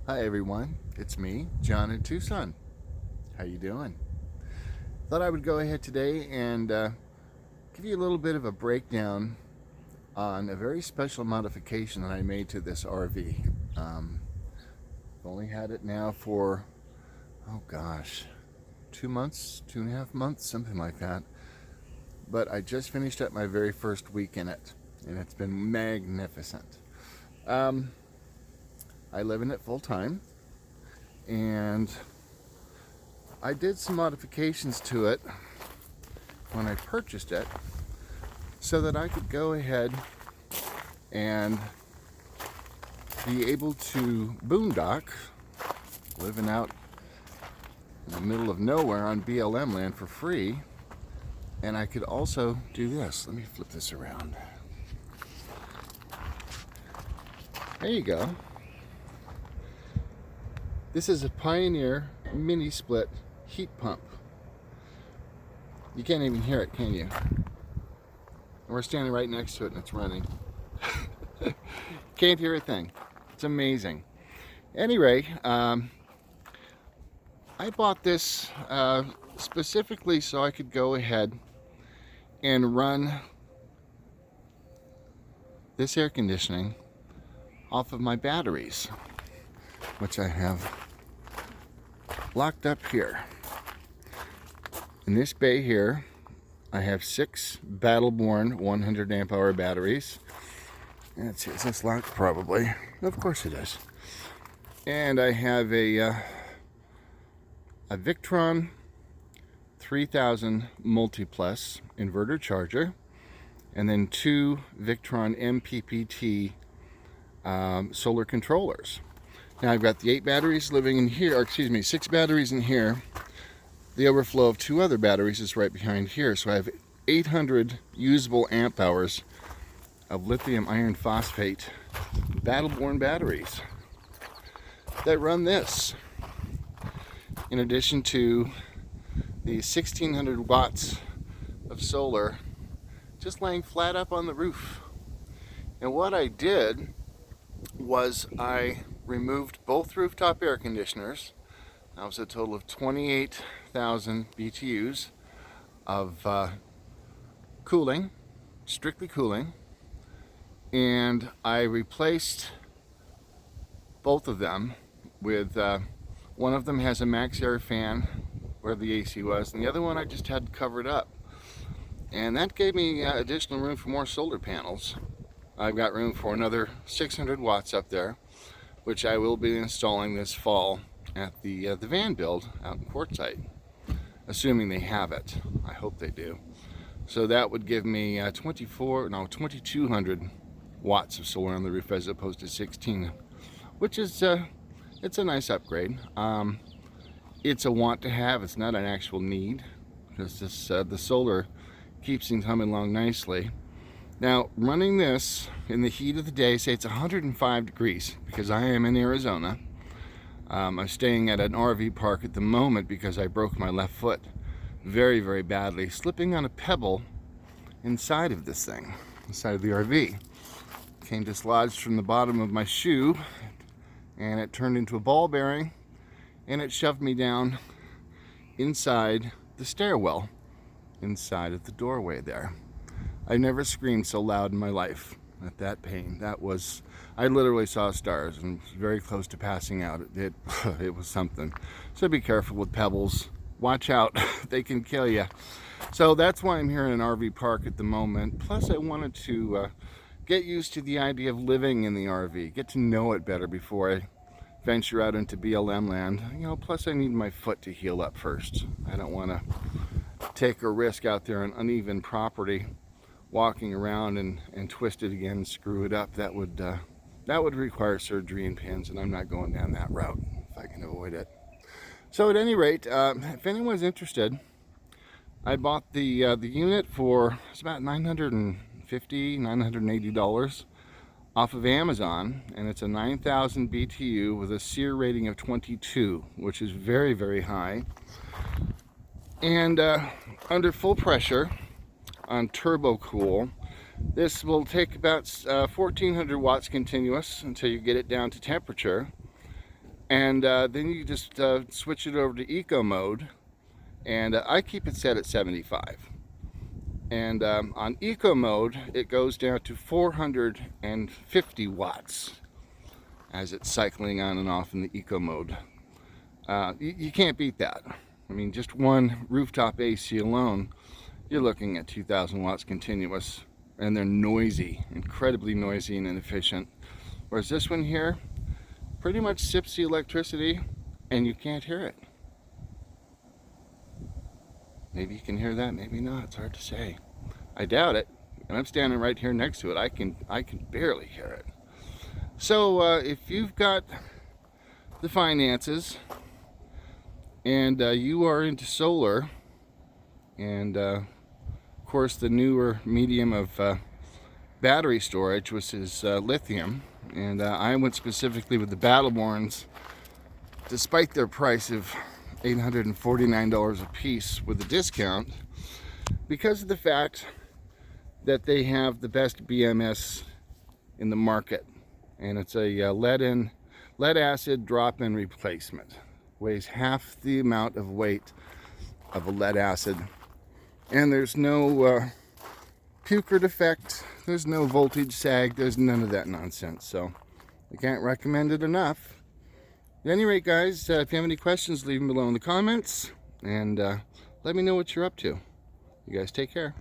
Hi everyone, it's me, John in Tucson. How you doing? Thought I would go ahead today and give you a little bit of a breakdown on a very special modification that I made to this RV. I've only had it now for, 2 months, 2.5 months, something like that. But I just finished up my very first week in it, and it's been magnificent. I live in it full time, and I did some modifications to it when I purchased it so that I could go ahead and be able to boondock, living out in the middle of nowhere on BLM land for free. And I could also do this. Let me flip this around. There you go. This is a Pioneer mini split heat pump. You can't even hear it, can you? And we're standing right next to it and it's running. Can't hear a thing. It's amazing. Anyway, I bought this specifically so I could go ahead and run this air conditioning off of my batteries, which I have locked up here. In this bay here, I have 6 Battleborn 100 amp hour batteries. Let's see, is this locked? Probably. Of course it is. And I have a Victron 3000 Multiplus inverter charger, and then 2 Victron MPPT solar controllers. Now I've got the 8 batteries living in here, or excuse me, 6 batteries in here. The overflow of 2 other batteries is right behind here, so I have 800 usable amp hours of lithium iron phosphate Battleborn batteries that run this, in addition to the 1600 watts of solar just laying flat up on the roof. And what I did was I removed both rooftop air conditioners. That was a total of 28,000 BTUs of cooling, strictly cooling, and I replaced both of them with one of them has a max air fan where the AC was, and the other one I just had covered up. And that gave me additional room for more solar panels. I've got room for another 600 watts up there, which I will be installing this fall at the van build out in Quartzsite, assuming they have it. I hope they do. So that would give me 2200 watts of solar on the roof as opposed to 16, which is it's a nice upgrade. It's a want to have, it's not an actual need, because this the solar keeps things humming along nicely. Now, running this in the heat of the day, say it's 105 degrees, because I am in Arizona. I'm staying at an RV park at the moment because I broke my left foot very, very badly, slipping on a pebble inside of this thing, inside of the RV. Came dislodged from the bottom of my shoe, and it turned into a ball bearing, and it shoved me down inside the stairwell, inside of the doorway there. I never screamed so loud in my life at that pain. That was, I literally saw stars and was very close to passing out. It was something. So be careful with pebbles. Watch out, they can kill you. So that's why I'm here in an RV park at the moment. Plus I wanted to get used to the idea of living in the RV, get to know it better before I venture out into BLM land. You know, plus I need my foot to heal up first. I don't want to take a risk out there on uneven property, walking around and twist it again and screw it up. That would require surgery and pins, and I'm not going down that route if I can avoid it. So at any rate, if anyone's interested, I bought the unit for, it's about $950, $980 off of Amazon, and it's a 9,000 BTU with a SEER rating of 22, which is very, very high. And under full pressure on turbo cool, this will take about 1400 watts continuous until you get it down to temperature. And then you just switch it over to eco mode, and I keep it set at 75. And on eco mode, it goes down to 450 watts as it's cycling on and off in the eco mode. You can't beat that. I mean, just one rooftop AC alone, you're looking at 2,000 watts continuous, and they're noisy, incredibly noisy and inefficient. Whereas this one here pretty much sips the electricity and you can't hear it. Maybe you can hear that, maybe not. It's hard to say. I doubt it. And I'm standing right here next to it. I can barely hear it. So if you've got the finances and you are into solar, and of course the newer medium of battery storage, which is lithium, and I went specifically with the Battleborns, despite their price of $849 a piece with a discount, because of the fact that they have the best BMS in the market, and it's a lead acid drop-in replacement. Weighs half the amount of weight of a lead acid, and there's no puker defect, there's no voltage sag, there's none of that nonsense. So I can't recommend it enough. At any rate, guys, if you have any questions, leave them below in the comments, and let me know what you're up to. You guys take care.